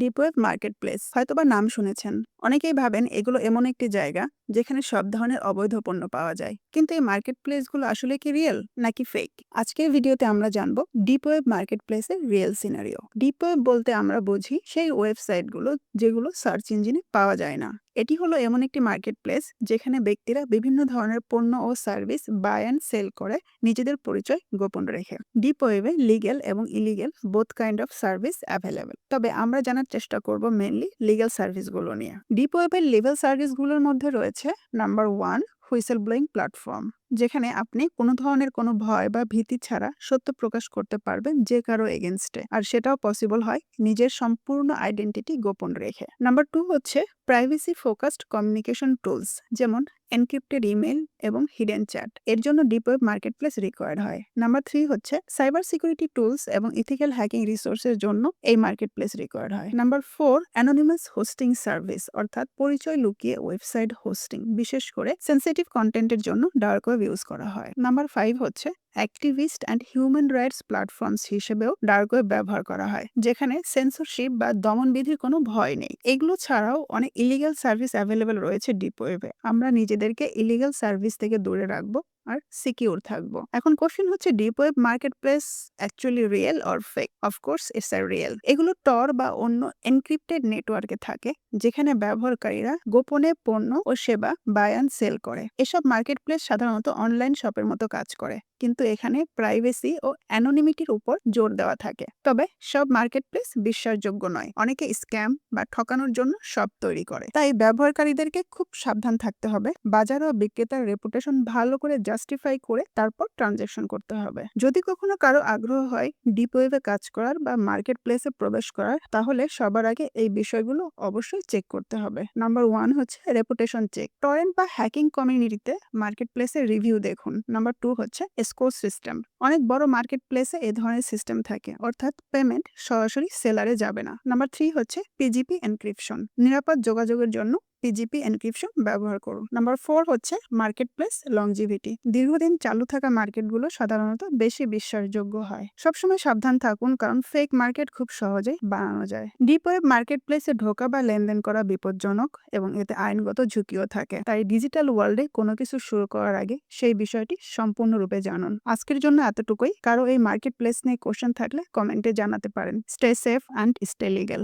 Deep web marketplace হয়তোবা নাম শুনেছেন। অনেকেই ভাবেন এগুলো এমন একটি জায়গা যেখানে সব ধরনের অবৈধ পণ্য পাওয়া যায়। কিন্তু এই মার্কেটপ্লেসগুলো আসলে কি রিয়েল নাকি ফেক? আজকের ভিডিওতে আমরা জানবো ডিপ ওয়েব মার্কেটপ্লেসের রিয়েল সিনারিও। ডিপ ওয়েব বলতে আমরা বুঝি সেই ওয়েবসাইটগুলো যেগুলো সার্চ ইঞ্জিনে পাওয়া যায় না। এটি হলো এমন একটি মার্কেটপ্লেস যেখানে ব্যক্তিরা বিভিন্ন ধরনের পণ্য ও সার্ভিস বাই অ্যান্ড সেল করে নিজেদের পরিচয় গোপন রেখে। ডিপ ওয়েবে লিগ্যাল এবং illegal both kind of service available. তবে আমরা জানার চেষ্টা করব মেইনলি লিগ্যাল সার্ভিসগুলো নিয়ে। ডিপ ওয়েবের লিগ্যাল সার্ভিসগুলোর মধ্যে রয়েছে নাম্বার 1 হুইসেল ব্লোয়িং প্ল্যাটফর্ম, যেখানে আপনি কোনো ধরনের কোনো ভয় বা ভীতি ছাড়া সত্য প্রকাশ করতে পারবেন যে কারো এগেনস্টে, আর সেটাও পসিবল হয় নিজের সম্পূর্ণ আইডেন্টিটি গোপন রেখে। নাম্বার 2 হচ্ছে প্রাইভেসি ফোকাসড কমিউনিকেশন টুলস, যেমন এনক্রিপ্টেড ইমেল এবং হিডেন চ্যাট। এর জন্য ডিপ ওয়েব মার্কেটপ্লেস রিকোয়ার্ড হয়। নাম্বার 3 হচ্ছে সাইবার সিকিউরিটি টুলস এবং ইথিক্যাল হ্যাকিং রিসোর্সের জন্য এই মার্কেটপ্লেস রিকোয়ার্ড হয়। নাম্বার 4 অ্যানোনিমাস হোস্টিং সার্ভিস, অর্থাৎ পরিচয় লুকিয়ে ওয়েবসাইট হোস্টিং, বিশেষ করে সেনসিটিভ কন্টেন্টের জন্য ডার্ক ওয়েব ইউজ করা হয়। নাম্বার 5 হচ্ছে activist and human rights platforms হিসেবেও ডার্ক ওয়েব ব্যবহার করা হয়, যেখানে সেন্সরশিপ বা দমনবিধির কোনো ভয় নেই। এগুলো ছাড়াও অনেক ইলিগাল সার্ভিস অ্যাভেলেবল রয়েছে ডিপ ওয়েবে। আমরা নিজেদেরকে ইলিগাল সার্ভিস থেকে দূরে রাখবো আর সিকিউর থাকবো। এখন কোশ্চেন হচ্ছে, deep web marketplace actually real or fake? Of course it's a real. এগুলো টর বা অন্য এনক্রিপ্টেড নেটওয়ার্কে থাকে, যেখানে ব্যবহারকারীরা গোপনে পণ্য ও সেবা বাই অ্যান্ড সেল করে। এসব মার্কেটপ্লেস সাধারণত অনলাইন শপের মতো কাজ করে, কিন্তু এখানে প্রাইভেসি ও অ্যানোনিমিটির উপর জোর দেওয়া থাকে। তবে সব মার্কেটপ্লেস বিশ্বাসযোগ্য নয়, অনেকে স্ক্যাম বা ঠকানোর জন্য শপ তৈরি করে। তাই ব্যবহারকারীদেরকে খুব সাবধান থাকতে হবে। বাজার ও বিক্রেতার রেপুটেশন ভালো করে জাস্টিফাই করে তারপর ট্রানজ্যাকশন করতে হবে। যদি কখনো কারো আগ্রহ হয় ডিপ ওয়েবে কাজ করার বা মার্কেটপ্লেসে প্রবেশ করার, তাহলে সবার আগে এই বিষয়গুলো অবশ্যই চেক করতে হবে। নাম্বার 1 হচ্ছে রেপুটেশন চেক। টরেন্ট বা হ্যাকিং কমিউনিটিতে মার্কেটপ্লেসের রিভিউ দেখুন। নাম্বার 2 হচ্ছে স্কোর সিস্টেম। অনেক বড় মার্কেটপ্লেসে এ ধরনের সিস্টেম থাকে, অর্থাৎ পেমেন্ট সরাসরি সেলারে যাবে না। নাম্বার 3 হচ্ছে পিজিপি এনক্রিপশন। নিরাপদ যোগাযোগের জন্য পিজিপি এনক্রিপশন ব্যবহার করুন। নাম্বার 4 হচ্ছে মার্কেটপ্লেস লংজিভিটি। দীর্ঘদিন চালু থাকা মার্কেটগুলো সাধারণত বেশি বিশ্বাসযোগ্য হয়। সবসময় সাবধান থাকুন, কারণ ফেক মার্কেট খুব সহজেই বানানো যায়। ডিপ ওয়েব মার্কেটপ্লেসে ঢোকা বা লেনদেন করা বিপজ্জনক এবং এতে আইনগত ঝুঁকিও থাকে। তাই ডিজিটাল ওয়ার্ল্ডে কোনো কিছু শুরু করার আগে সেই বিষয়টি সম্পূর্ণরূপে জানুন। আজকের জন্য এতটুকুই। কারো এই মার্কেটপ্লেস নিয়ে কোশ্চেন থাকলে কমেন্টে জানাতে পারেন। Stay safe and stay legal.